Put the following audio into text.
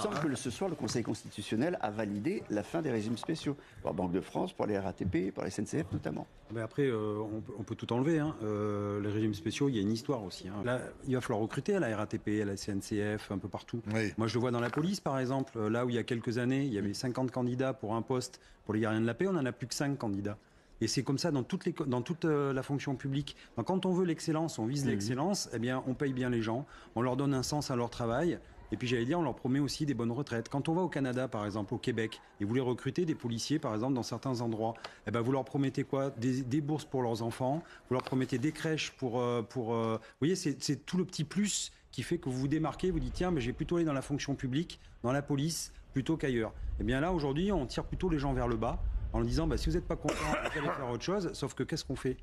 semble que ce soir, le Conseil constitutionnel a validé la fin des régimes spéciaux. Pour la Banque de France, pour les RATP, pour la SNCF notamment. Mais après, on peut tout enlever. Les régimes spéciaux, il y a une histoire aussi. Là, il va falloir recruter à la RATP, à la SNCF, un peu partout. Oui. Moi, je le vois dans la police, par exemple. Là où il y a quelques années, il y avait 50 candidats pour un poste pour les gardiens de la paix, on n'en a plus que 5 candidats. Et c'est comme ça dans toute la fonction publique. Donc, quand on veut l'excellence, on vise l'excellence, eh bien, on paye bien les gens, on leur donne un sens à leur travail. Et puis j'allais dire, on leur promet aussi des bonnes retraites. Quand on va au Canada, par exemple, au Québec, et vous voulez recruter des policiers, par exemple, dans certains endroits, eh ben, vous leur promettez quoi ? Des bourses pour leurs enfants, vous leur promettez des crèches pour vous voyez, c'est tout le petit plus qui fait que vous vous démarquez, vous dites, tiens, mais je vais plutôt aller dans la fonction publique, dans la police, plutôt qu'ailleurs. Eh bien là, aujourd'hui, on tire plutôt les gens vers le bas, en leur disant, si vous n'êtes pas content, vous allez faire autre chose, sauf que qu'est-ce qu'on fait ?